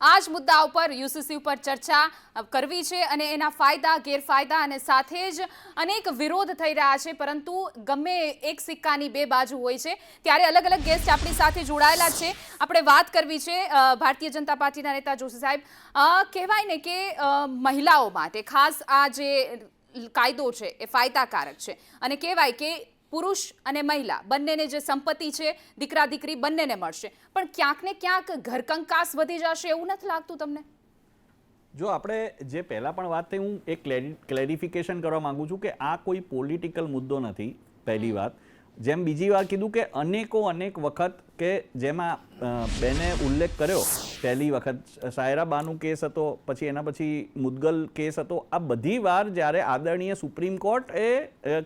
આ જ મુદ્દા ઉપર યુસીસી ઉપર ચર્ચા કરવી છે અને એના ફાયદા ગેરફાયદા અને સાથે જ અનેક વિરોધ થઈ રહ્યા છે, પરંતુ ગમે એક સિક્કાની બે બાજુ હોય છે ત્યારે અલગ અલગ ગેસ્ટ આપણી સાથે જોડાયેલા છે. આપણે વાત કરવી છે ભારતીય જનતા પાર્ટીના નેતા જોશી સાહેબ. કહેવાય ને કે મહિલાઓ માટે ખાસ આ જે કાયદો છે એ ફાયદાકારક છે અને કહેવાય કે પુરુષ અને મહિલા બંનેને જે સંપત્તિ છે દીકરા દીકરી બંનેને મળશે, પણ ક્યાંક ને ક્યાંક ઘરકંકાસ વધી જશે એવું નથી લાગતું તમને? જો આપણે જે પહેલાં પણ વાત થઈ, હું એક ક્લેરિફિકેશન કરવા માંગુ છું કે આ કોઈ પોલિટિકલ મુદ્દો નથી. પહેલી વાત. જેમ બીજી વાર કીધું કે અનેક વખત કે જેમાં બેને ઉલ્લેખ કર્યો, પહેલી વખત સાયરા બાનું કેસ હતો, પછી એના પછી મુદગલ કેસ હતો. આ બધી વાર જ્યારે આદરણીય સુપ્રીમ કોર્ટે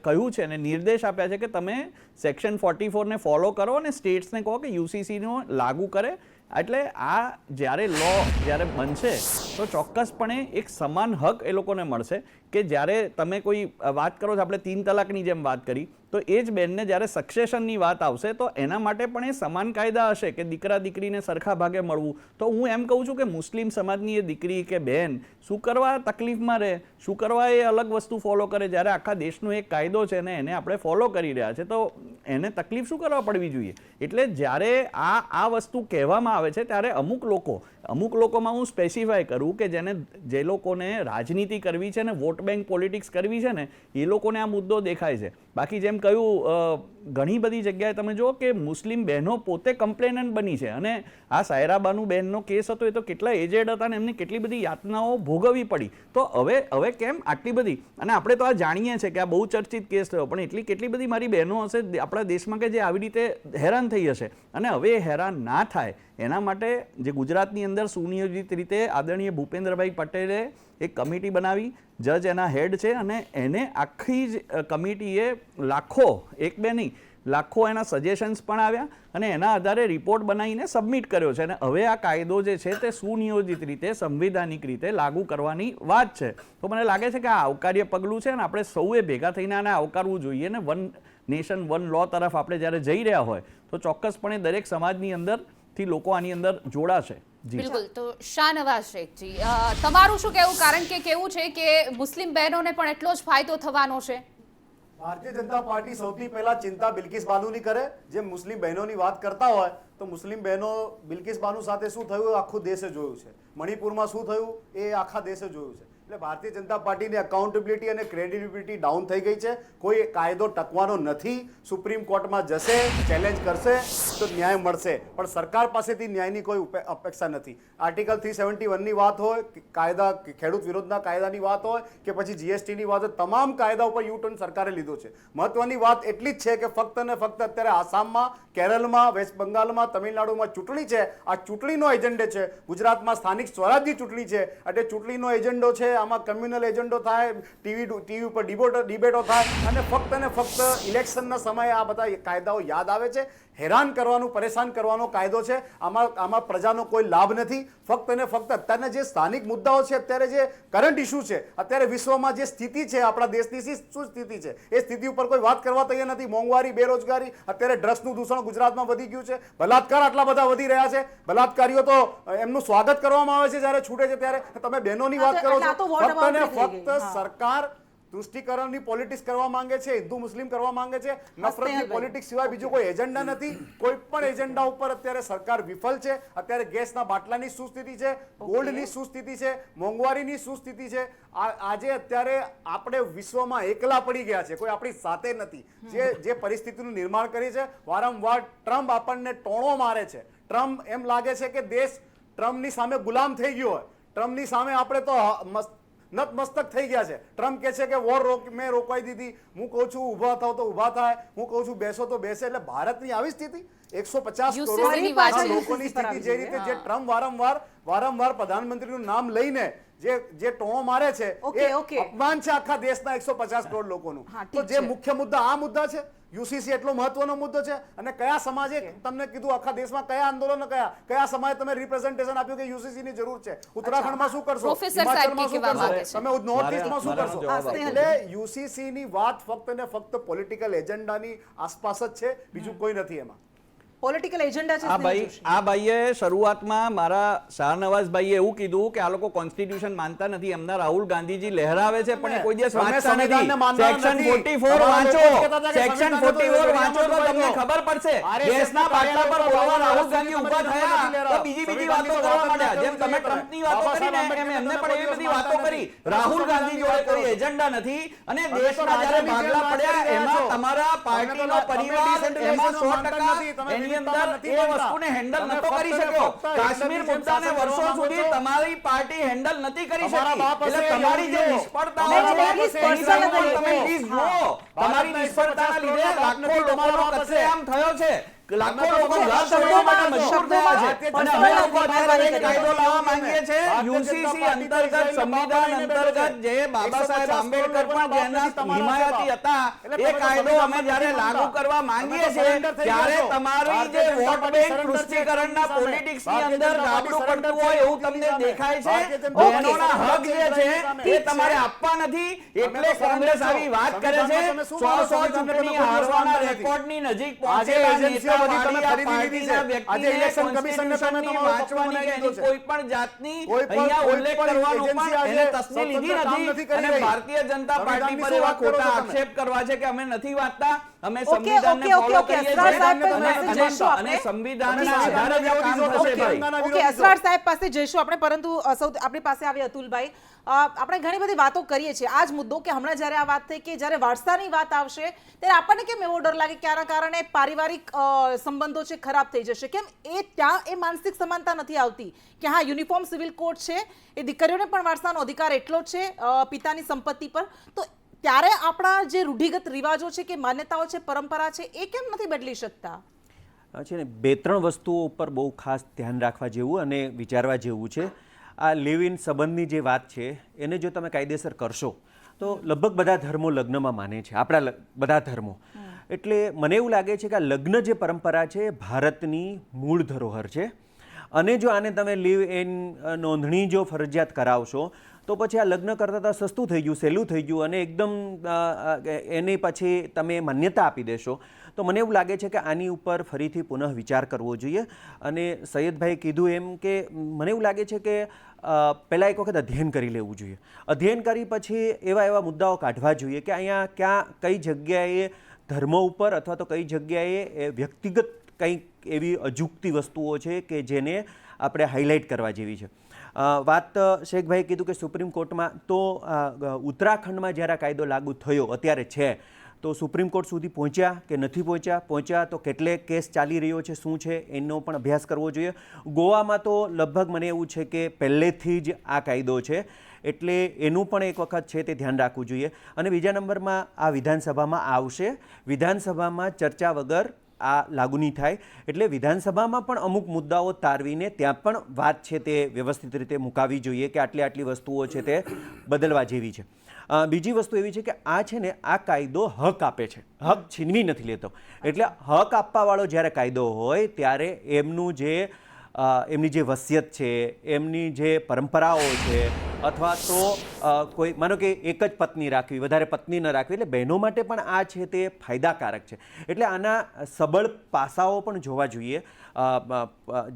કહ્યું છે અને નિર્દેશ આપ્યા છે કે તમે સેક્શન 44ને ફોલો કરો અને સ્ટેટ્સને કહો કે યુસીસીનો લાગુ કરે. એટલે આ જ્યારે બનશે તો ચોક્કસપણે એક સમાન હક એ લોકોને મળશે કે જ્યારે તમે કોઈ વાત કરો છો, આપણે 3 તલાકની જેમ વાત કરી, તો એ જ બેનને જ્યારે સક્સેશનની વાત આવશે તો એના માટે પણ એ સમાન કાયદા હશે કે દીકરા દીકરીને સરખા ભાગે મળવું. તો હું એમ કહું છું કે મુસ્લિમ સમાજની એ દીકરી કે બહેન શું કરવા તકલીફમાં રહે, શું કરવા એ અલગ વસ્તુ ફોલો કરે, જ્યારે આખા દેશનો એક કાયદો છે ને એને આપણે ફોલો કરી રહ્યા છે, તો એને તકલીફ શું કરવા પડવી જોઈએ? એટલે જ્યારે આ વસ્તુ કહેવામાં આવે છે ત્યારે અમુક લોકોમાં હું સ્પેસિફાય કરું કે જે લોકોને રાજનીતિ કરવી છે ને વોટ બેંક પોલિટિક્સ કરવી છે ને એ લોકોને આ મુદ્દો દેખાય છે. બાકી જેમ કહ્યું, ઘણી બધી જગ્યાએ તમે જુઓ કે મુસ્લિમ બહેનો પોતે કમ્પ્લેનન્ટ બની છે અને આ સાયરાબાનુ બહેનનો કેસ હતો એ તો કેટલા એજેડ હતા ને એમને કેટલી બધી યાતનાઓ ભોગવવી પડી. તો હવે કેમ આટલી બધી, અને આપણે તો આ જાણીએ છીએ કે આ બહુ ચર્ચિત કેસ થયો, પણ કેટલી બધી મારી બહેનો હશે આપણા દેશમાં કે જે આવી રીતે હેરાન થઈ હશે, અને હવે એ હેરાન ના થાય એના માટે જે ગુજરાતની અંદર સુનિયોજિત રીતે આદરણીય ભૂપેન્દ્રભાઈ પટેલે એક કમિટી બનાવી, જજ એના હેડ છે, અને એને આખી જ કમિટીએ એક બે નહીં લાખો એના સજેશન્સ પણ આવ્યા અને એના આધારે રિપોર્ટ બનાવીને સબમિટ કર્યો છે. અને હવે આ કાયદો જે છે તે સુનિયોજિત રીતે સંવિધાનિક રીતે લાગુ કરવાની વાત છે. તો મને લાગે છે કે આ આવકાર્ય પગલું છે અને આપણે સૌએ ભેગા થઈને આને આવકારવું જોઈએ ને વન નેશન વન લો તરફ આપણે જ્યારે જઈ રહ્યા હોય તો ચોક્કસપણે દરેક સમાજની અંદરથી લોકો આની અંદર જોડાશે. બિલકુલ. તો શાહનવાઝ શેખજી, તમારું શું કહેવું? કારણ કે કેવું છે કે મુસ્લિમ બહેનોને પણ એટલો જ ફાયદો થવાનો છે. ભારતીય જનતા પાર્ટી સૌથી પહેલા ચિંતા બિલ્કિસ બાનુની કરે. જે મુસ્લિમ બહેનોની વાત કરતા હોય તો મુસ્લિમ બહેનો બિલ્કિસ બાનુ સાથે શું થયું આખું દેશે જોયું છે, મણિપુરમાં શું થયું એ આખા દેશે જોયું છે. એટલે ભારતીય જનતા પાર્ટીની અકાઉન્ટેબિલિટી અને ક્રેડિબિલિટી ડાઉન થઈ ગઈ છે. કોઈ કાયદો ટકવાનો નથી. સુપ્રીમ કોર્ટમાં જશે, ચેલેન્જ કરશે તો ન્યાય મળશે, પણ સરકાર પાસેથી ન્યાયની કોઈ અપેક્ષા નથી. આર્ટિકલ 371ની વાત હોય, કાયદા ખેડૂત વિરોધના કાયદાની વાત હોય કે પછી જીએસટીની વાત હોય, તમામ કાયદા ઉપર યુટર્ન સરકારે લીધો છે. મહત્વની વાત એટલી જ છે કે ફક્ત ને ફક્ત અત્યારે આસામમાં, કેરળમાં, વેસ્ટ બંગાળમાં, તમિલનાડુમાં ચૂંટણી છે. આ ચૂંટણીનો એજન્ડે છે. ગુજરાતમાં સ્થાનિક સ્વરાજની ચૂંટણી છે એટલે ચૂંટણીનો એજન્ડો છે. આમાં કમ્યુનલ એજન્ડો થાય, ટીવી ઉપર ડિબેટો થાય અને ફક્ત ઇલેક્શનના સમયે આ બધા કાયદાઓ યાદ આવે છે. હેરાન કરવાનું, પરેશાન કરવાનો કાયદો છે. આમાં પ્રજાનો કોઈ લાભ નથી. ફક્ત ને ફક્ત અત્યારના જે સ્થાનિક મુદ્દાઓ છે, અત્યારે જે કરંટ ઇસ્યુ છે, અત્યારે વિશ્વમાં જે સ્થિતિ છે, આપણા દેશની શું સ્થિતિ છે એ સ્થિતિ ઉપર કોઈ વાત કરવા તૈયાર નથી. મોંઘવારી, બેરોજગારી, અત્યારે ડ્રગ્સનું દૂષણ ગુજરાતમાં વધી ગયું છે, બલાત્કાર આટલા બધા વધી રહ્યા છે. બલાત્કારીઓ તો એમનું સ્વાગત કરવામાં આવે છે જ્યારે છૂટે છે ત્યારે. તમે બહેનોની વાત કરો છો. ફક્ત ને ફક્ત સરકાર તૃષ્ટિકરણની પોલિટિક્સ કરવા માંગે છે, હિન્દુ મુસ્લિમ કરવા માંગે છે. નફરતની પોલિટિક્સ સિવાય બીજું કોઈ એજન્ડા નથી. કોઈ પણ એજન્ડા ઉપર અત્યારે સરકાર વિફલ છે. અત્યારે ગેસના બાટલાની શું સ્થિતિ છે, ગોલ્ડની શું સ્થિતિ છે, મોંઘવારીની શું સ્થિતિ છે. આજે અત્યારે આપણે વિશ્વમાં એકલા પડી ગયા છે, કોઈ આપણી સાથે નથી. જે પરિસ્થિતિનું નિર્માણ કરી છે, વારંવાર ટ્રમ્પ આપણને ટોણો મારે છે. ટ્રમ્પ એમ લાગે છે કે દેશ ટ્રમ્પની સામે ગુલામ થઈ ગયો હોય. ટ્રમ્પની સામે આપણે તો નતમસ્તક થઈ ગયા છે. ટ્રમ્પ કહે છે કે વોર મેં રોકવાઈ દીધી, હું કહું છું ઊભા થાવ તો ઊભા થાય, હું કહું છું બેસો તો બેસે. એટલે ભારતની આવી સ્થિતિ, 150 કરોડ લોકોની સ્થિતિ જે રીતે જે ટ્રમ્પ વારંવાર પ્રધાનમંત્રીનું નામ લઈને જે ટોણો મારે છે એ અપમાન છે આખા દેશના 150 કરોડ લોકોનું. તો જે મુખ્ય મુદ્દા આ મુદ્દા છે. યુસીસી એટલો મહત્વનો મુદ્દો છે અને કયા સમાજે તમને કીધું આખા દેશમાં કયા આંદોલનો કયા સમાજે તમે રિપ્રેઝન્ટેશન આપ્યું કે યુસીસી ની જરૂર છે? ઉત્તરાખંડમાં શું કરશો? હિમાચલમાં શું કરશો? તમે નોર્થ ઈસ્ટમાં શું કરશો? એટલે યુસીસી ની વાત ફક્ત ને ફક્ત પોલિટિકલ એજન્ડાની આસપાસ જ છે, બીજું કોઈ નથી એમાં. પોલિટિકલ એજન્ડા છે આ સ્નેહલ જોશી? ભાઈએ શરૂઆતમાં મારા શાહનવાઝભાઈએ એવું કીધું કે આ લોકો કોન્સ્ટિટ્યુશન માનતા નથી, એમના રાહુલ ગાંધીજી લહેરાવે છે પણ એ કોઈ દિવસ તમે વાંચતા સંવિધાનને નથી. માનતા સેક્શન નથી. 44 તમારા વાંચો, લોકો કહેતા હતા કે સેક્શન સંવિધાન તો 44 વાંચો તો ભાઈઓ. તમને ખબર પડશે. RSS દેશના પાટલા પર બોલવા રાહુલ ગાંધી ઊભા થયા તો બીજી સંવિધાનની વાતો તો કરવા વાત જ માંડ્યા. ન જેમ તમે કરવી જોઈએ. ટ્રમ્પની વાતો બાબા કરી સાહેબ ને એમ એમને આંબેડકરના પણ એ બધી વાતો કરી. નથી. રાહુલ ગાંધી જોડે કોઈ કરો. એજન્ડા નથી અને તમે તો દેશના જ્યારે રાજનીતિ ભાગલા વાત પડ્યા કરી રહ્યા એમાં છો. તમારા પાર્ટીનો તમે પરિવાર decentralization એમાં 100% માનતા નથી. તમે એની વિવિધતામાં અંદર નથી એ માનતા. વસ્તુને હેન્ડલ તમે નતો કરી ફક્ત ને શક્યો. ફક્ત કાશ્મીર હિટલરની જેમ મુદ્દાને શાસન વર્ષો કરવા સુધી માંગો છો. તમારી પાર્ટી હેન્ડલ નથી કરી તમારા શકી. બાપ હશે એટલે તમારી જે યોગીઓ. નિષ્ફળતાઓ તમારા છે બાપ હશે એની સામે પણ તમે યોગીઓ. લીસ્ટ જુઓ. તમારી ભારતના નિષ્ફળતાના 150 લીધે કરોડના બાપ લાખો નથી, તમારા લોકોનો બાપ હશે. કત્લેઆમ થયો છે. લાખો તમે લોકો તો ઘર ફક્ત છોડવા માટે શબ્દોમાં મજબૂર શબ્દોમાં થયા છે. અને ભારતીય અમે જનતા લોકો પાર્ટી અત્યારે એક કાયદો લાવવા માંગીએ છીએ ભારતીય જનતા UCC પાર્ટી અંતર્ગત સંવિધાન અંતર્ગત જે બાબા સાહેબ આંબેડકર પણ જેના હિમાયતી હતા એ કાયદો અમે જ્યારે લાગુ કરવા માંગીએ છીએ ત્યારે તમારી જે વોટ બેંક તૃષ્ટિકરણના પોલિટિક્સની અંદર ગાબડું પડતું હોય એવું તમને દેખાય છે. બહેનોના હક જે છે એ તમારે આપવા નથી એટલે કોંગ્રેસ આવી વાત કરે છે. 100 ચૂંટણી હારવાના રેકોર્ડની નજીક પહોંચેલા નેતાવાળી આ પાર્ટીના વ્યક્તિને કોન્સ્ટિટ્યુશનની વાંચવાની કે એની કોઈ પણ જાતની અહીંયા ઉલ્લેખ કરવાનો પણ એને તસ્દી લીધી નથી અને ભારતીય જનતા પાર્ટી પર એવા ખોટા આક્ષેપ કરવા છે કે અમે નથી વાંચતા, અમે સંવિધાનને ફોલો કરીએ છીએ અને સંવિધાનના આધારે જ આ કામ થશે ભાઈ. ઓકે, અસરાર સાહેબ પાસે જઈશું આપણે, પરંતુ આપણી પાસે આવે અતુલભાઈ. આપણે ઘણી બધી વાતો કરીએ છીએ આ જ મુદ્દો કે હમણાં જ્યારે આ વાત થઈ કે જ્યારે વારસાની વાત આવશે ત્યારે આપણને કેમ એવો ડર લાગે કે આના કારણે પારિવારિક સંબંધો છે ખરાબ થઈ જશે? કેમ ત્યાં એ માનસિક સમાનતા નથી આવતી કે હા યુનિફોર્મ સિવિલ કોડ છે, એ દીકરીઓને પણ વારસાનો અધિકાર એટલો જ છે પિતાની સંપત્તિ પર, તો ત્યારે આપણા જે રૂઢિગત રિવાજો છે કે માન્યતાઓ છે, પરંપરા છે, એ કેમ નથી બદલી શકતા? છે ને 2-3 વસ્તુઓ ઉપર બહુ ખાસ ધ્યાન રાખવા જેવું અને વિચારવા જેવું છે. આ લિવ ઇન સંબંધની જે વાત છે એને જો તમે કાયદેસર કરશો તો લગભગ બધા ધર્મો લગ્નમાં માને છે, આપણા બધા ધર્મો. એટલે મને એવું લાગે છે કે આ લગ્ન જે પરંપરા છે ભારતની મૂળ ધરોહર છે અને જો આને તમે લિવ ઇન નોંધણી જો ફરજિયાત કરાવશો તો પછી આ લગ્ન કરતાં સસ્તું થઈ ગયું, સહેલું થઈ ગયું અને એકદમ એની પછી તમે માન્યતા આપી દેશો તો મને એવું લાગે છે કે આની ઉપર ફરીથી પુનઃ વિચાર કરવો જોઈએ. અને સૈયદભાઈએ કીધું એમ કે મને એવું લાગે છે કે પહેલાં એક વખત અધ્યયન કરી લેવું જોઈએ. અધ્યયન કરી પછી એવા મુદ્દાઓ કાઢવા જોઈએ કે અહીંયા ક્યાં કઈ જગ્યાએ ધર્મ ઉપર અથવા તો કઈ જગ્યાએ વ્યક્તિગત કંઈક એવી અજુગતી વસ્તુઓ છે કે જેને આપણે હાઇલાઇટ કરવા જેવી છે. વાત શેખભાઈએ કીધું કે સુપ્રીમ કોર્ટમાં તો ઉત્તરાખંડમાં જ્યારે આ કાયદો લાગુ થયો અત્યારે છે તો સુપ્રીમ કોર્ટ સુધી પહોંચ્યા કે નથી પહોંચ્યા તો કેટલે કેસ ચાલી રહ્યો છે, શું છે એનો પણ અભ્યાસ કરવો જોઈએ. ગોવામાં તો લગભગ મને એવું છે કે પહેલેથી જ આ કાયદો છે એટલે એનું પણ એક વખત છે તે ધ્યાન રાખવું જોઈએ. અને બીજા નંબરમાં આ વિધાનસભામાં આવશે, વિધાનસભામાં ચર્ચા વગર આ લાગુ નહીં થાય એટલે વિધાનસભામાં પણ અમુક મુદ્દાઓ તારવીને ત્યાં પણ વાત છે તે વ્યવસ્થિત રીતે મુકાવી જોઈએ કે આટલી વસ્તુઓ છે તે બદલવા જેવી છે. બીજી વસ્તુ એવી છે કે આ છે ને આ કાયદો હક આપે છે, હક છીનવી નથી લેતો. એટલે હક આપવાવાળો જ્યારે કાયદો હોય ત્યારે એમની જે વસિયત છે, એમની જે પરંપરાઓ છે અથવા તો કોઈ માનો કે એક જ પત્ની રાખવી, વધારે પત્ની ન રાખવી, એટલે બહેનો માટે પણ આ છે તે ફાયદાકારક છે. એટલે આના સબળ પાસાઓ પણ જોવા જોઈએ.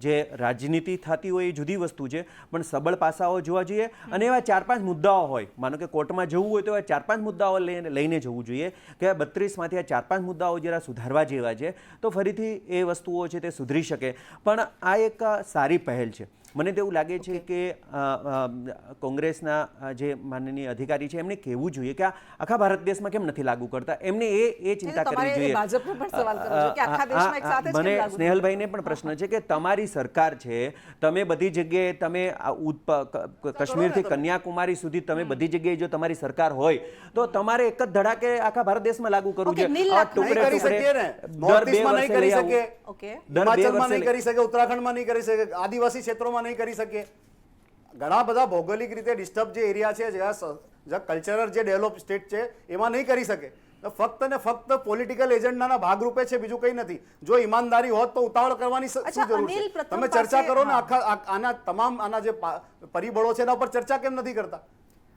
જે રાજનીતિ થતી હોય એ જુદી વસ્તુ છે પણ સબળ પાસાઓ જોવા જોઈએ અને એવા 4-5 મુદ્દાઓ હોય, માનો કે કોર્ટમાં જવું હોય તો એવા 4-5 મુદ્દાઓ લઈને જવું જોઈએ કે 32માંથી આ 4-5 મુદ્દાઓ જરા સુધારવા જેવા છે તો ફરીથી એ વસ્તુઓ છે તે સુધરી શકે. પણ આ એક સારી પહેલ છે. મને તો એવું લાગે છે કે કોંગ્રેસના જે માનનીય અધિકારી છે એમને કહેવું જોઈએ કે આખા ભારત દેશમાં કેમ નથી લાગુ કરતા, એમને એ ચિંતા કરવી જોઈએ. મને સ્નેહલભાઈને પણ પ્રશ્ન છે કે તમારી સરકાર છે, તમે બધી જગ્યાએ તમે કાશ્મીરથી કન્યાકુમારી સુધી તમે બધી જગ્યાએ જો તમારી સરકાર હોય તો તમારે એક જ ધડાકે આખા ભારત દેશમાં લાગુ કરવું જોઈએ. નહીં કરી શકે, ઉત્તરાખંડમાં નહીં કરી શકે, આદિવાસી ક્ષેત્રોમાં નહીં કરી શકે. ઘણા બધા ભૌગોલિક રીતે ડિસ્ટર્બ જે એરિયા છે, જ્યાં કલ્ચરલ જે ડેવલપ સ્ટેટ છે એમાં નહીં કરી શકે. ફક્ત ને ફક્ત પોલિટિકલ એજન્ડાના ભાગરૂપે છે, બીજું કંઈ નથી. જો ઈમાનદારી હોત તો ઉતાવળ કરવાની શું જરૂર છે? તમે ચર્ચા કરો ને આના તમામ આના જે પરિબળો છે એના ઉપર ચર્ચા કેમ નથી કરતા?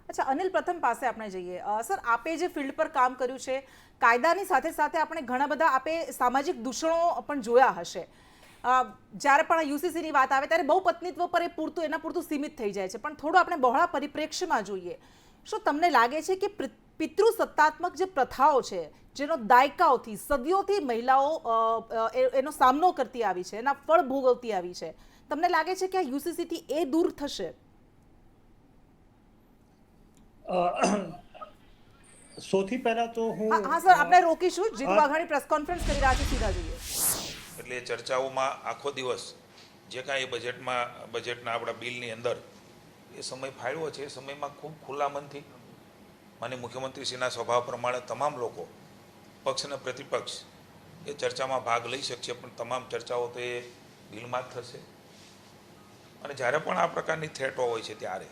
અચ્છા અનિલ, પ્રથમ પાસે આપણે જઈએ. સર, આપે જે ફિલ્ડ પર કામ કર્યું છે, કાયદાની સાથે સાથે આપણે ઘણા બધા આપે સામાજિક દૂષણો પણ જોયા હશે. જ્યારે પણ યુસીસીની વાત આવે ત્યારે બહુ પત્નીત્વ પર એના પૂરતું સીમિત થઈ જાય છે, પણ થોડું આપણે બહોળા પરિપ્રેક્ષ્યમાં જોઈએ. શું તમને લાગે છે કે પિતૃસત્તાત્મક જે પ્રથાઓ છે, જેનો દાયકાઓથી સદીઓથી મહિલાઓ એનો સામનો કરતી આવી છે, એના ફળ ભોગવતી આવી છે, તમને લાગે છે કે આ યુસીસીથી એ દૂર થશે? સૌથી પહેલા તો હું હા સર, આપણે રોકીશું. જીતુ વાઘાણી પ્રેસ કોન્ફરન્સ કરી રહ્યા છે, સીધા જોઈએ. એટલે ચર્ચાઓમાં આખો દિવસ જે કાંઈ બજેટના આપણા બિલની અંદર એ સમય ફાળવ્યો છે, એ સમયમાં ખૂબ ખુલ્લા મનથી માનનીય મુખ્યમંત્રીશ્રીના સ્વભાવ પ્રમાણે તમામ લોકો, પક્ષ અને પ્રતિપક્ષ, એ ચર્ચામાં ભાગ લઈ શકશે, પણ તમામ ચર્ચાઓ તો એ બિલમાં જ થશે. અને જ્યારે પણ આ પ્રકારની થ્રેટો હોય છે ત્યારે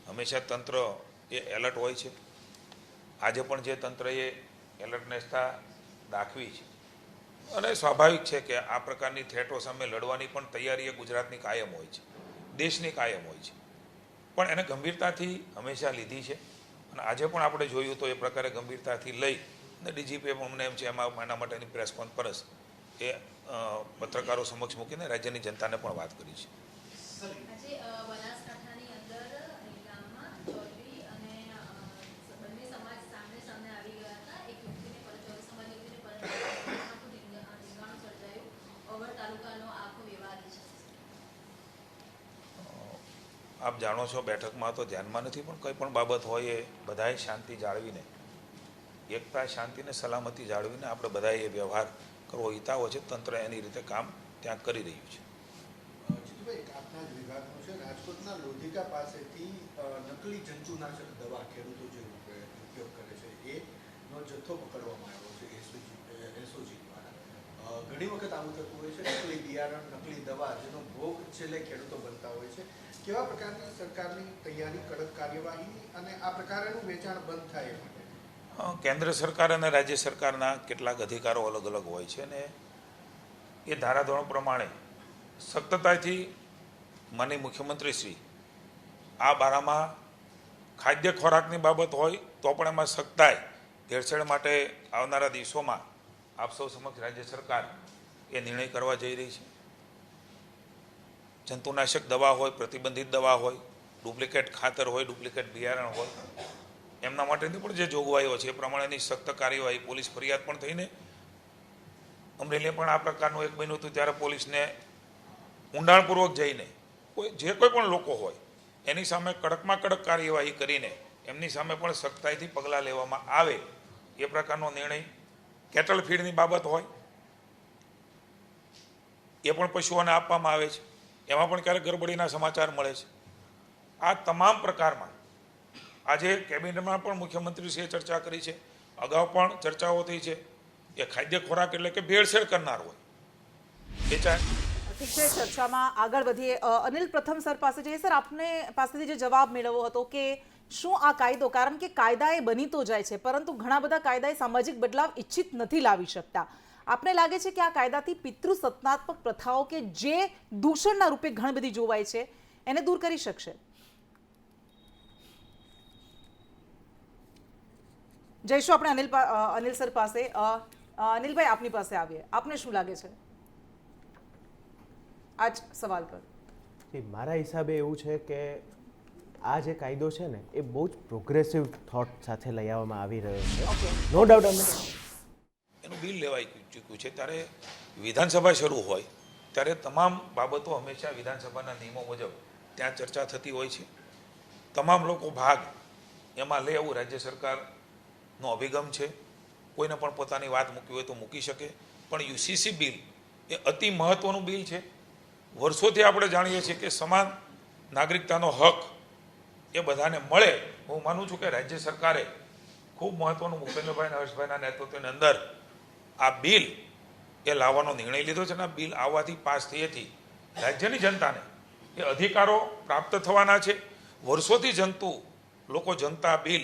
હંમેશા તંત્ર એ એલર્ટ હોય છે. આજે પણ જે તંત્રએ એલર્ટનેસતા દાખવી છે, અને સ્વાભાવિક છે કે આ પ્રકારની થ્રેટો સામે લડવાની પણ તૈયારી એ ગુજરાતની કાયમ હોય છે, દેશની કાયમ હોય છે, પણ એને ગંભીરતાથી હંમેશા લીધી છે. અને આજે પણ આપણે જોયું તો એ પ્રકારે ગંભીરતાથી લઈ અને ડીજીપીએ પણ અમને એમ છે એમાં એના માટેની પ્રેસ કોન્ફરન્સ એ પત્રકારો સમક્ષ મૂકીને રાજ્યની જનતાને પણ વાત કરી છે. બનાસકાંઠાની અંદર ગામમાં ચૌધરી અને બંને સમાજ સામે સામે આવી ગયા હતા. એક યુવતીને ચૌધરી સમાજની યુવતીને આખું ધીંગાણું સર્જાયું. ઓગળ તાલુકાનો આખો વિવાદ છે. આપ જાણો છો, બેઠકમાં તો ધ્યાનમાં નથી, પણ કંઈ પણ બાબત હોય એ બધાએ શાંતિ જાળવીને, એકતા, શાંતિને સલામતી જાળવીને આપણે બધાએ એ વ્યવહાર કરવો હિતાવો છે. તંત્ર એની રીતે કામ ત્યાં કરી રહ્યું છે. જીતુભાઈ, આપના જ વિભાગનું છે, રાજકોટના લોધિકા પાસેથી નકલી જંતુનાશક દવા ખેડૂતો જે ઉપયોગ કરે છે એનો જથ્થો પકડવામાં આવ્યો છે એસઓજી દ્વારા. ઘણી વખત આવું થતું હોય છે, નકલી બિયારણ, નકલી દવા, જેનો ભોગ છેલ્લે ખેડૂતો બનતા હોય છે. કેવા પ્રકારની સરકારની તૈયારી, કડક કાર્યવાહી અને આ પ્રકારનું વેચાણ બંધ થાય એ માટે? કેન્દ્ર સરકાર અને રાજ્ય સરકારના કેટલાક અધિકારો અલગ અલગ હોય છે, અને એ ધારાધોરણો પ્રમાણે સખ્તતાથી માનનીય મુખ્યમંત્રીશ્રી આ બારામાં ખાદ્ય ખોરાકની બાબત હોય તો પણ એમાં સખ્તાઈ ભેળસેળ માટે આવનારા દિવસોમાં આપ સૌ સમક્ષ રાજ્ય સરકાર એ નિર્ણય કરવા જઈ રહી છે. જંતુનાશક દવા હોય, પ્રતિબંધિત દવા હોય, ડુપ્લિકેટ ખાતર હોય, ડુપ્લિકેટ બિયારણ હોય, એમના માટેની પણ જે જોગવાઈઓ છે એ પ્રમાણેની સખ્ત કાર્યવાહી, પોલીસ ફરિયાદ પણ થઈને અમરેલી પણ આ પ્રકારનું એક બન્યું હતું ત્યારે પોલીસને ઊંડાણપૂર્વક જઈને જે કોઈ પણ લોકો હોય એની સામે કડકમાં કડક કાર્યવાહી કરીને એમની સામે પણ સખ્તાઈથી પગલાં લેવામાં આવે એ પ્રકારનો નિર્ણય. કેટલ ફીડની બાબત હોય એ પણ પશુઓને આપવામાં આવે છે, એમાં પણ ક્યારેક ગરબડીના સમાચાર મળે છે. આ તમામ પ્રકારમાં આજે કેબિનેટમાં પણ મુખ્યમંત્રીશ્રીએ ચર્ચા કરી છે, અગાઉ પણ ચર્ચાઓ થઈ છે. એ ખાદ્ય ખોરાક એટલે કે ભેળસેળ કરનાર હોય એ ચાહે. ઠીક છે, ચર્ચામાં આગળ વધીએ. અનિલ, પ્રથમ સર પાસે જઈએ. સર, આપને પાસેથી જે જવાબ મેળવ્યો હતો કે શું આ કાયદો, કારણ કે કાયદા એ બની તો જાય છે, પરંતુ ઘણા બધા કાયદા એ સામાજિક બદલાવ ઇચ્છિત નથી લાવી શકતા. આપને લાગે છે કે આ કાયદાથી પિતૃસત્તાત્મક પ્રથાઓ કે જે દૂષણના રૂપે ઘણી બધી જોવાય છે એને દૂર કરી શકશે? જઈશું આપણે અનિલ સર પાસે. અનિલભાઈ, આપની પાસે આવીએ. આપને શું લાગે છે આ જ સવાલ પર? મારા હિસાબે એવું છે કે આ જે કાયદો છે ને એ બહુ જ પ્રોગ્રેસિવ થોટ સાથે લઈ આવવામાં આવી રહ્યો છે. નો ડાઉટ અમે એનું બિલ લેવાઈ ચૂક્યું છે. ત્યારે વિધાનસભા શરૂ હોય ત્યારે તમામ બાબતો હંમેશા વિધાનસભાના નિયમો મુજબ ત્યાં ચર્ચા થતી હોય છે. તમામ લોકો ભાગ એમાં લે એવું રાજ્ય સરકારનો અભિગમ છે. કોઈને પણ પોતાની વાત મૂકવી હોય તો મૂકી શકે, પણ યુસીસી બિલ એ અતિ મહત્ત્વનું બિલ છે. વર્ષોથી આપણે જાણીએ છીએ કે સમાન નાગરિકતાનો હક એ બધાને મળે. હું માનું છું કે રાજ્ય સરકારે ખૂબ મહત્ત્વનું ભૂપેન્દ્રભાઈ અને હર્ષભાઈના નેતૃત્વની અંદર આ બિલ એ લાવવાનો નિર્ણય લીધો છે. અને આ બિલ આવવાથી પાસ થયેથી રાજ્યની જનતાને એ અધિકારો પ્રાપ્ત થવાના છે. વર્ષોથી જનતા બિલ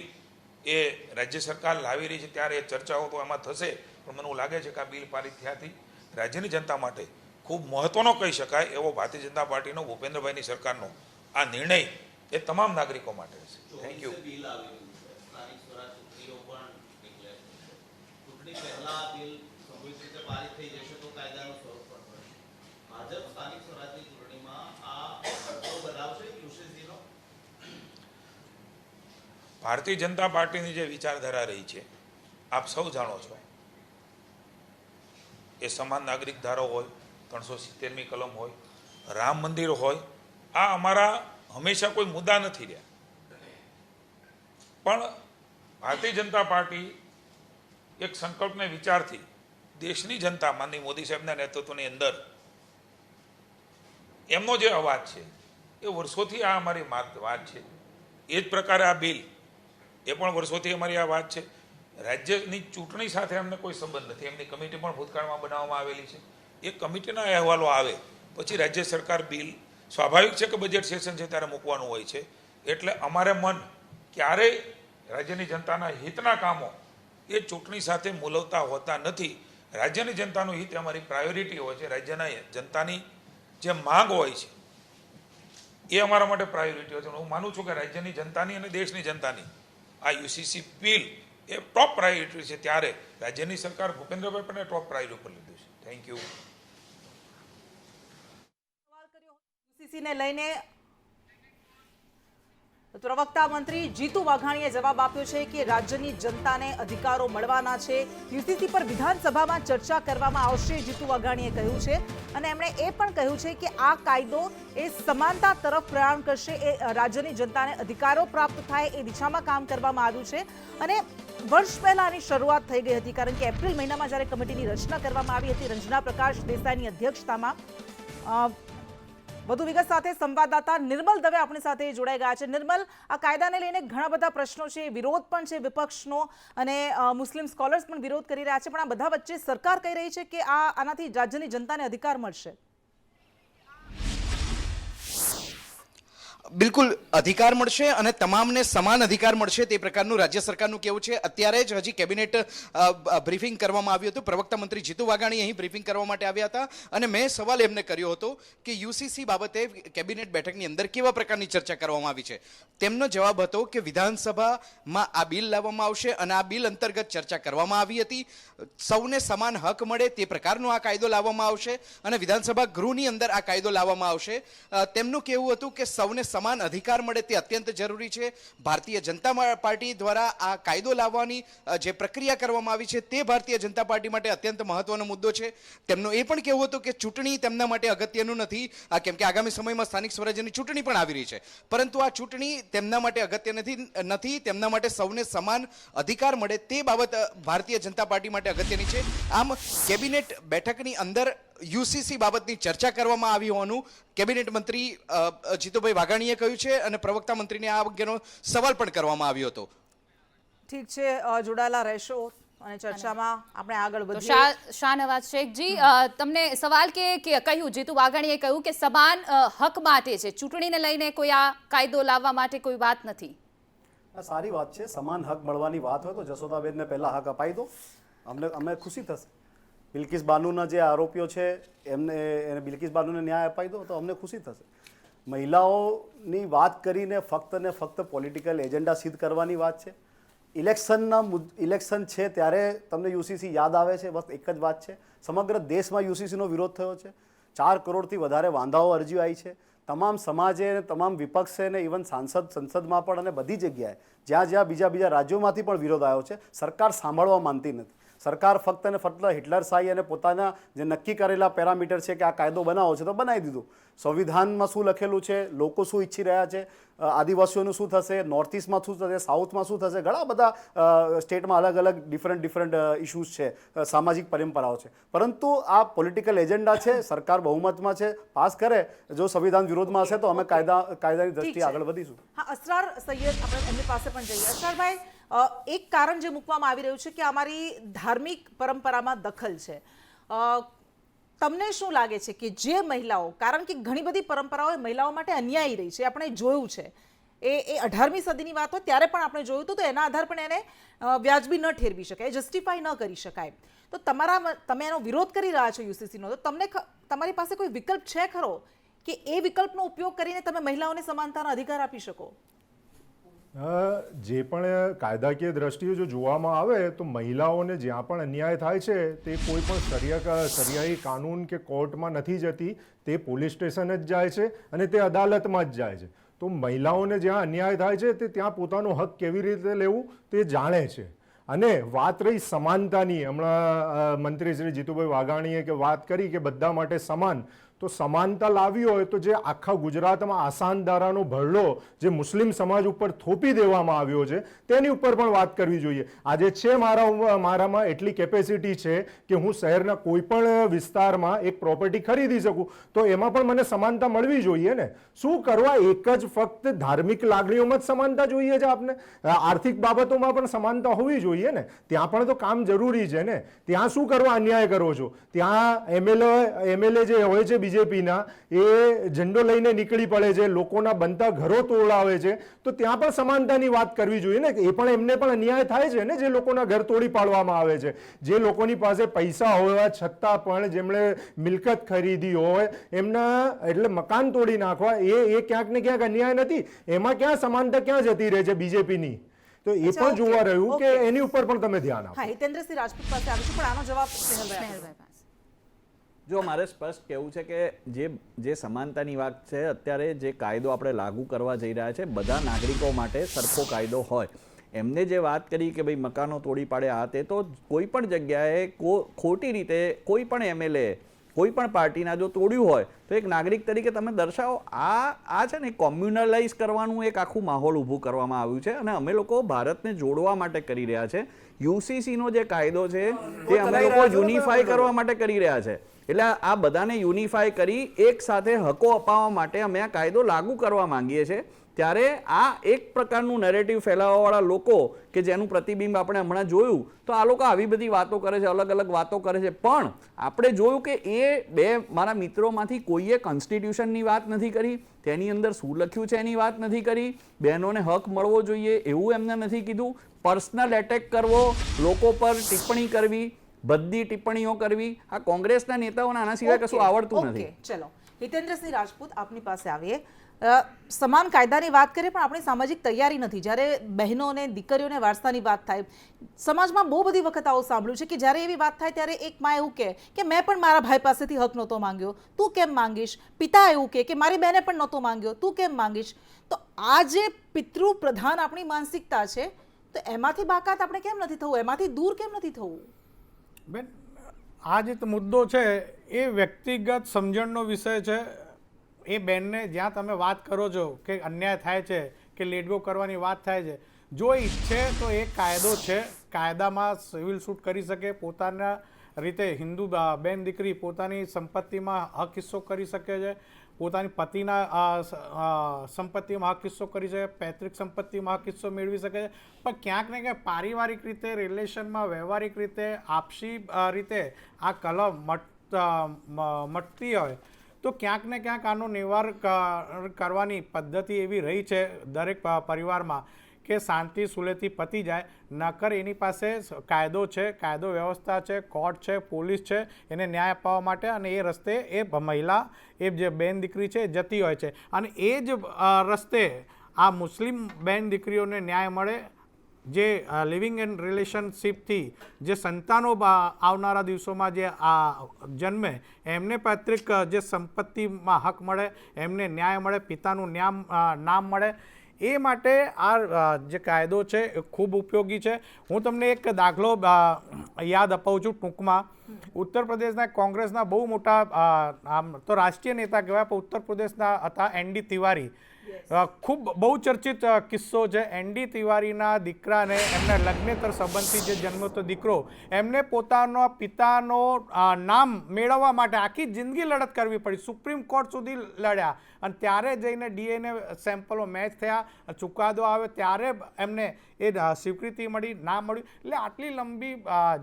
એ રાજ્ય સરકાર લાવી રહી છે, ત્યારે એ ચર્ચાઓ તો એમાં થશે, પણ મને એવું લાગે છે કે આ બિલ પારિત થયાથી રાજ્યની જનતા માટે ખૂબ મહત્ત્વનો કહી શકાય એવો ભારતીય જનતા પાર્ટીનો, ભૂપેન્દ્રભાઈની સરકારનો આ નિર્ણય એ તમામ નાગરિકો માટે છે. Thank you. બિલ આવી રહ્યું છે, સ્થાનિક સ્વરાજ ચૂંટણીઓ પણ ડિક્લેર થશે. ચૂંટણી પહેલા આ બિલ સંભવિત રીતે પારિત થઈ જશે તો કાયદાનું સ્વરૂપ પણ પડશે. ભાજપ સ્થાનિક સ્વરાજની ચૂંટણીમાં આ ખતરો બનાવશે યુસીસીનો. ભારતીય જનતા પાર્ટીની જે વિચારધારા રહી છે આપ સૌ જાણો છો, એ સમાન નાગરિક ધારો હોય, 370મી કલમ હોય, રામ મંદિર હોય, આ અમારા હંમેશા કોઈ મુદ્દા નથી રહ્યા. પણ ભારતીય જનતા પાર્ટી એક સંકલ્પને વિચારથી દેશની જનતા માનનીય મોદી સાહેબના નેતૃત્વની અંદર એમનો જે અવાજ છે એ વર્ષોથી આ અમારી વાત છે. એ જ પ્રકારે આ બિલ એ પણ વર્ષોથી અમારી આ વાત છે. રાજ્યની ચૂંટણી સાથે અમને કોઈ સંબંધ નથી. એમની કમિટી પણ ભૂતકાળમાં બનાવવામાં આવેલી છે. એ કમિટીના અહેવાલો આવે પછી રાજ્ય સરકાર બિલ, સ્વાભાવિક છે કે બજેટ સેશન છે ત્યારે મૂકવાનું હોય છે. એટલે અમારે મન ક્યારેય રાજ્યની જનતાના હિતના કામો એ ચૂંટણી સાથે મૂલવતા હોતા નથી. રાજ્યની જનતાનું હિત અમારી પ્રાયોરિટી હોય છે. રાજ્યના જનતાની જે માંગ હોય છે એ અમારા માટે પ્રાયોરિટી હોય છે. હું માનું છું કે રાજ્યની જનતાની અને દેશની જનતાની આ યુસીસી બિલ એ ટોપ પ્રાયોરિટી છે. ત્યારે રાજ્યની સરકાર ભૂપેન્દ્રભાઈ પણ ટોપ પ્રાયોરિટી ઉપર લીધું છે. Thank you. યુસીસીને લઈને પ્રવક્તા મંત્રી જીતુ વાઘાણીએ જવાબ આપ્યો છે કે રાજ્યની જનતાને અધિકારો મળવાના છે. યુસીસી પર વિધાનસભામાં ચર્ચા કરવામાં આવશે, જીતુ વાઘાણીએ કહ્યું છે. અને એમણે એ પણ કહ્યું છે કે આ કાયદો એ સમાનતા તરફ પ્રયાણ કરશે, એ રાજ્યની જનતાને અધિકારો પ્રાપ્ત થાય એ દિશામાં કામ કરવામાં આવ્યું છે. અને વર્ષ પહેલા આની શરૂઆત થઈ ગઈ હતી, કારણ કે એપ્રિલ મહિનામાં જ્યારે કમિટીની રચના કરવામાં આવી હતી રંજના પ્રકાશ દેસાઈની અધ્યક્ષતામાં. વધુ વિગત સાથે સંવાદદાતા નિર્મલ દવે આપણી સાથે જોડાઈ ગયા છે. નિર્મલ, આ કાયદાને લઈને ઘણા બધા પ્રશ્નો છે, વિરોધ પણ છે વિપક્ષનો, અને મુસ્લિમ સ્કોલર્સ પણ વિરોધ કરી રહ્યા છે. પણ આ બધા વચ્ચે સરકાર કહી રહી છે કે આનાથી રાજ્યની જનતાને અધિકાર મળશે. બિલકુલ અધિકાર મળશે અને તમામને સમાન અધિકાર મળશે તે પ્રકારનું રાજ્ય સરકારનું કહેવું છે. અત્યારે જ હજી કેબિનેટ બ્રીફિંગ કરવામાં આવ્યું હતું. પ્રવક્તા મંત્રી જીતુ વાઘાણી અહીં બ્રીફિંગ કરવા માટે આવ્યા હતા અને મેં સવાલ એમને કર્યો હતો કે યુસીસી બાબતે કેબિનેટ બેઠકની અંદર કેવા પ્રકારની ચર્ચા કરવામાં આવી છે. તેમનો જવાબ હતો કે વિધાનસભામાં આ બિલ લાવવામાં આવશે અને આ બિલ અંતર્ગત ચર્ચા કરવામાં આવી હતી. સૌને સમાન હક મળે તે પ્રકારનો આ કાયદો લાવવામાં આવશે અને વિધાનસભા ગૃહની અંદર આ કાયદો લાવવામાં આવશે. તેમનું કહેવું હતું કે સૌને સમાન અધિકાર મળે તે અત્યંત જરૂરી છે. ભારતીય જનતા પાર્ટી દ્વારા આ કાયદો લાવવાની જે પ્રક્રિયા કરવામાં આવી છે તે ભારતીય જનતા પાર્ટી માટે અત્યંત મહત્વનો મુદ્દો છે. તેમનું એ પણ કહેવું હતું કે ચૂંટણી તેમના માટે અગત્યનું નથી, કેમ કે આગામી સમયમાં સ્થાનિક સ્વરાજ્યની ચૂંટણી પણ આવી રહી છે. પરંતુ આ ચૂંટણી તેમના માટે અગત્ય નથી. તેમના માટે સૌને સમાન અધિકાર મળે તે બાબત ભારતીય જનતા પાર્ટી માટે અગત્યની છે. આમ કેબિનેટ બેઠકની અંદર યુસીસી બાબતની ચર્ચા કરવામાં આવી હોવાનું કેબિનેટ મંત્રી જીતુભાઈ વાઘાણીએ કહ્યું છે અને પ્રવક્તા મંત્રીને આ અંગેનો સવાલ પણ કરવામાં આવ્યો હતો. ઠીક છે, જોડાયેલા રહેશો અને ચર્ચામાં આપણે આગળ વધીએ. શાહનવાઝ શેખજી, તમને સવાલ કે કહ્યું, જીતુ વાઘાણીએ કહ્યું કે સમાન હક માટે છે, ચૂંટણીને લઈને કોઈ આ કાયદો લાવવા માટે કોઈ વાત નથી. આ સારી વાત છે. સમાન હક મળવાની વાત હોય તો જશોદાબેનને પહેલા હક અપાઈ દો, અમને ખુશી થશે. બિલ્કિસ બાનુના જે આરોપીઓ છે એમને બિલ્કિસ બાનુને ન્યાય અપાઈ દો તો અમને ખુશી થશે. મહિલાઓની વાત કરીને ફક્ત ને ફક્ત પોલિટિકલ એજન્ડા સિદ્ધ કરવાની વાત છે. ઇલેક્શન છે ત્યારે તમને યુસીસી યાદ આવે છે, બસ એક જ વાત છે. સમગ્ર દેશમાં યુસીસીનો વિરોધ થયો છે. 4 કરોડથી વધારે વાંધાઓ અરજીઓ આવી છે. તમામ સમાજે, તમામ વિપક્ષે ને ઇવન સંસદમાં પણ અને બધી જગ્યાએ જ્યાં બીજા રાજ્યોમાંથી પણ વિરોધ આવ્યો છે. સરકાર સાંભળવા માંગતી નથી. સરકાર ફક્ત ને ફક્ત હિટલરશાહી અને પોતાના જે નક્કી કરેલા પેરામીટર છે કે આ કાયદો બનાવો છે તો બનાવી દીધું. સંવિધાનમાં શું લખેલું છે, લોકો શું ઈચ્છી રહ્યા છે, આદિવાસીઓનું શું થશે, નોર્થ ઇસ્ટમાં શું થશે, સાઉથમાં શું થશે, ઘણા બધા સ્ટેટમાં અલગ અલગ ડિફરન્ટ ઇશ્યુઝ છે, સામાજિક પરંપરાઓ છે. પરંતુ આ પોલિટિકલ એજન્ડા છે, સરકાર બહુમતમાં છે, પાસ કરે. જો સંવિધાન વિરોધમાં હશે તો અમે કાયદાની દ્રષ્ટિએ આગળ વધીશું. હા, અસરાર સૈયદ, આપણે એમની પાસે પણ જઈએ. અસરારભાઈ, એક કારણ જે મૂકવામાં આવી રહ્યું છે કે અમારી ધાર્મિક પરંપરામાં દખલ છે. તમને શું લાગે છે કે જે મહિલાઓ, કારણ કે ઘણી બધી પરંપરાઓ મહિલાઓ માટે અન્યાયી રહી છે, આપણે જોયું છે, એ 18મી સદીની વાત હોય ત્યારે પણ આપણે જોયું હતું, તો એના આધાર પણ એને વ્યાજબી ન ઠેરવી શકાય, જસ્ટિફાઈ ન કરી શકાય. તો તમે એનો વિરોધ કરી રહ્યા છો યુસીસીનો, તો તમને તમારી પાસે કોઈ વિકલ્પ છે ખરો કે એ વિકલ્પનો ઉપયોગ કરીને તમે મહિલાઓને સમાનતાના અધિકાર આપી શકો? જે પણ કાયદાકીય દ્રષ્ટિએ જો જોવામાં આવે તો મહિલાઓને જ્યાં પણ અન્યાય થાય છે તે કોઈ પણ સરિયાઈ કાનૂન કે કોર્ટમાં નથી જતી, તે પોલીસ સ્ટેશન જ જાય છે અને તે અદાલતમાં જ જાય છે. તો મહિલાઓને જ્યાં અન્યાય થાય છે તે ત્યાં પોતાનો હક કેવી રીતે લેવું તે જાણે છે. અને વાત રહી સમાનતાની, હમણાં મંત્રી શ્રી જીતુભાઈ વાઘાણીએ કે વાત કરી કે બધા માટે સમાન, તો સમાનતા લાવી હોય તો જે આખા ગુજરાતમાં આસાન ધારાનો ભરડો જે મુસ્લિમ સમાજ ઉપર થોપી દેવામાં આવ્યો છે તેની ઉપર પણ વાત કરવી જોઈએ. આજે છે મારામાં એટલી કેપેસિટી છે કે હું શહેરના કોઈ પણ વિસ્તારમાં એક પ્રોપર્ટી ખરીદી શકું, તો એમાં પણ મને સમાનતા મળવી જોઈએ ને. શું કરવા એક જ ફક્ત ધાર્મિક લાગણીઓમાં જ સમાનતા જોઈએ છે આપને? આર્થિક બાબતોમાં પણ સમાનતા હોવી જોઈએ ને. ત્યાં પણ તો કામ જરૂરી છે ને. ત્યાં શું કરવા અન્યાય કરો છો? ત્યાં એમએલએ જે હોય છે બીજેપીના, એ ઝંડો લઈને નીકળી પડે છે, લોકોના બનતા ઘરો તોડાવે છે, તો ત્યાં પણ સમાનતાની વાત કરવી જોઈએ ને. એ પણ એમને પણ અન્યાય થાય છે ને, જે લોકોના ઘર તોડી પાડવામાં આવે છે. જે લોકોની પાસે પૈસા હોવા છતાં પણ જેમણે મિલકત ખરીદી હોય એમના એટલે મકાન તોડી નાખવા, એ ક્યાંક ને ક્યાંક અન્યાય નથી? એમાં ક્યાં સમાનતા ક્યાં જતી રહે છે બીજેપીની? તો એ પણ જોવા રહ્યું કે એની ઉપર પણ તમે ધ્યાન આપો. હા, હિતેન્દ્રસિંહ રાજપૂત પાસે આવીશું, પણ આનો જવાબ સ્નેહલભાઈ આપો. જો મારે સ્પષ્ટ કહેવું છે કે જે સમાનતાની વાત છે, અત્યારે જે કાયદો આપણે લાગુ કરવા જઈ રહ્યા છે બધા નાગરિકો માટે સરખો કાયદો હોય. એમને જે વાત કરી કે ભાઈ મકાનો તોડી પાડે આ તે, તો કોઈ પણ જગ્યાએ ખોટી રીતે કોઈ પણ એમએલએ કોઈ પણ પાર્ટીના જો તોડ્યું હોય તો એક નાગરિક તરીકે તમે દર્શાવો. આ છે ને કોમ્યુનલાઇઝ કરવાનું એક આખું માહોલ ઊભું કરવામાં આવ્યું છે અને અમે લોકો ભારતને જોડવા માટે કરી રહ્યા છે. યુસીસીનો જે કાયદો છે તે અમે લોકો યુનિફાઈ કરવા માટે કરી રહ્યા છે. એટલે આ બધાને યુનિફાઈ કરી એક સાથે હકો અપાવવા માટે અમે આ કાયદો લાગુ કરવા માંગીએ છીએ. ત્યારે આ એક પ્રકારનું નેરેટિવ ફેલાવવાવાળા લોકો કે જેનું પ્રતિબિંબ આપણે હમણાં જોયું, તો આ લોકો આવી બધી વાતો કરે છે, અલગ અલગ વાતો કરે છે, પણ આપણે જોયું કે એ બે મારા મિત્રોમાંથી કોઈએ કોન્સ્ટિટ્યુશનની વાત નથી કરી, તેની અંદર શું લખ્યું છે એની વાત નથી કરી, બહેનોને હક મળવો જોઈએ એવું એમને નથી કીધું, પર્સનલ એટેક કરવો, લોકો પર ટિપ્પણી કરવી, બધી ટિપ્પણીઓ કરવી, આ કોંગ્રેસના નેતાઓને આના સિવાય કશું આવડતું નથી. ચલો હિતેન્દ્રસિંહ રાજપૂત આપની પાસે આવીએ. સમાન કાયદાની વાત કરીએ, પણ આપણી સામાજિક તૈયારી નથી. જ્યારે બહેનોને દીકરીઓને વારસાની વાત થાય, સમાજમાં બહુ બધી વખત આવું સાંભળ્યું છે કે જ્યારે એવી વાત થાય ત્યારે એક માં એવું કહે કે મેં પણ મારા ભાઈ પાસેથી હક નહોતો માંગ્યો, તું કેમ માંગીશ? પિતા એવું કહે કે મારી બહેને પણ નહોતો માંગ્યો, તું કેમ માંગીશ? તો આ જે પિતૃ પ્રધાન આપણી માનસિકતા છે, તો એમાંથી બાકાત આપણે કેમ નથી થવું? એમાંથી દૂર કેમ નથી થવું? બેન, આ જે મુદ્દો છે એ વ્યક્તિગત સમજણનો વિષય છે. એ બેનને જ્યાં તમે વાત કરો છો કે અન્યાય થાય છે કે લેટ ગો કરવાની વાત થાય છે, જો ઈચ્છે તો એ કાયદો છે, કાયદામાં સિવિલ સૂટ કરી શકે, પોતાના રીતે હિન્દુ બેન દીકરી પોતાની સંપત્તિમાં હક હિસ્સો કરી શકે છે, પોતાની પતિના સંપત્તિમાં હક હિસ્સો કરી શકે, પૈતૃક સંપત્તિમાં હક હિસ્સો મેળવી શકે છે. પણ ક્યાંક ને ક્યાંક પારિવારિક રીતે, રિલેશનમાં, વ્યવહારિક રીતે, આપસી રીતે આ કલમ મટતી હોય તો ક્યાંક ને ક્યાંક આનો નિવારણ કરવાની પદ્ધતિ એવી રહી છે દરેક પરિવારમાં કે શાંતિ સુલેથી પતી જાય. નકર એની પાસે કાયદો છે, કાયદો વ્યવસ્થા છે, કોર્ટ છે, પોલીસ છે એને ન્યાય અપાવવા માટે, અને એ રસ્તે એ મહિલા, એ જે બેન દીકરી છે જતી હોય છે. અને એ જ રસ્તે આ મુસ્લિમ બેન દીકરીઓને ન્યાય મળે, જે લિવિંગ એન્ડ રિલેશનશીપથી જે સંતાનો આવનારા દિવસોમાં જે જન્મે એમને પૈતૃક જે સંપત્તિમાં હક મળે, એમને ન્યાય મળે, પિતાનું નામ મળે. એ માટે આ જે કાયદો છે એ ખૂબ ઉપયોગી છે. હું તમને એક દાખલો યાદ અપાવું છું ટૂંકમાં. ઉત્તર પ્રદેશના કોંગ્રેસના બહુ મોટા આમ તો રાષ્ટ્રીય નેતા કહેવાય, પણ ઉત્તર પ્રદેશના હતા એનડી તિવારી. ખૂબ બહુ ચર્ચિત કિસ્સો છે. એનડી તિવારીના દીકરાને એમના લગ્નેતર સંબંધથી જે જન્મ્યો હતો દીકરો, એમને પોતાના પિતાનો નામ મેળવવા માટે આખી જિંદગી લડત કરવી પડી, સુપ્રીમ કોર્ટ સુધી લડ્યા, અને ત્યારે જઈને ડીએનએ સેમ્પલો મેચ થયા, ચુકાદો આવ્યો, ત્યારે એમને એ સ્વીકૃતિ મળી, ના મળ્યું. એટલે આટલી લંબી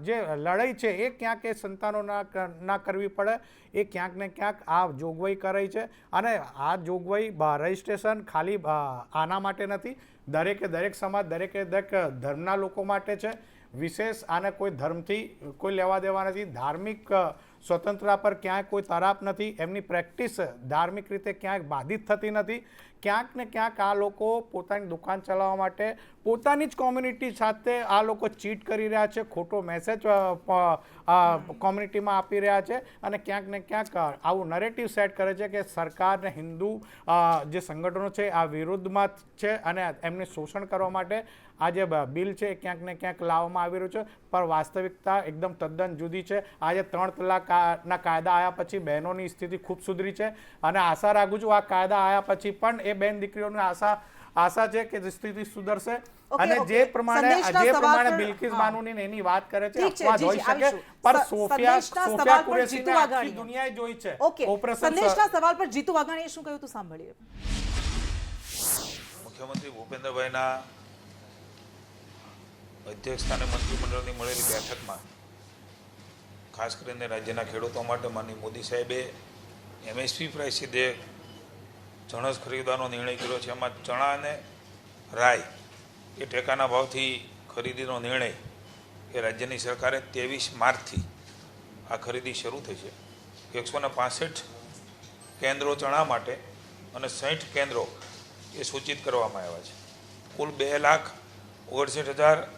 જે લડાઈ છે એ ક્યાંક એ સંતાનો ના કરવી પડે, એ ક્યાંક ને ક્યાંક આ જોગવાઈ કરાઈ છે. અને આ જોગવાઈ રજિસ્ટ્રેશન ખાલી આના માટે નથી, દરેક સમાજ, દરેક ધર્મના લોકો માટે છે. વિશેષ આને કોઈ ધર્મથી કોઈ લેવા દેવા નથી. ધાર્મિક સ્વતંત્રતા પર ક્યાંય કોઈ તરાપ નથી, એમની પ્રેક્ટિસ ધાર્મિક રીતે ક્યાંય બાધિત થતી નથી. ક્યાંક ને ક્યાંક આ લોકો પોતાની દુકાન ચલાવવા માટે પોતાની જ કોમ્યુનિટી સાથે આ લોકો ચીટ કરી રહ્યા છે, ખોટો મેસેજ કોમ્યુનિટીમાં આપી રહ્યા છે અને ક્યાંક ને ક્યાંક આવું નરેટિવ સેટ કરે છે કે સરકારને હિન્દુ જે સંગઠનો છે આ વિરુદ્ધમાં છે અને એમને શોષણ કરવા માટે આ જે બિલ છે એ ક્યાંક ને ક્યાંક લાવવામાં આવી રહ્યું છે. પણ વાસ્તવિકતા એકદમ તદ્દન જુદી છે. આજે 3 તલાકના કાયદા આવ્યા પછી બહેનોની સ્થિતિ ખૂબ સુધરી છે અને આશા રાખું છું આ કાયદા આવ્યા પછી પણ એ બેન દીકરીઓની આશા છે કે સ્થિતિ સુધરશે. અને જે પ્રમાણે બિલ્કિસ બાનોની એની વાત કરે છે અપવાદ હોઈ શકે, પણ સોફિયા કુરેશીને આખી દુનિયાએ જોઈ છે. સંદેશના સવાલ પર જીતુ વાઘાણીએ શું કહ્યું તું સાંભળીએ. મુખ્યમંત્રી ભૂપેન્દ્રભાઈના અધ્યક્ષસ્થાને મંત્રીમંડળની મળેલી બેઠકમાં ખાસ કરીને રાજ્યના ખેડૂતો માટે માનનીય મોદી સાહેબે MSP પ્રાઇસ જે જણસ ખરીદવાનો નિર્ણય કર્યો છે, એમાં ચણા અને રાઈ એ ટેકાના ભાવથી ખરીદીનો નિર્ણય એ રાજ્યની સરકારે 23 માર્ચથી આ ખરીદી શરૂ થઈ છે. 165 કેન્દ્રો ચણા માટે અને 60 કેન્દ્રો એ સૂચિત કરવામાં આવ્યા છે. કુલ 2,68,000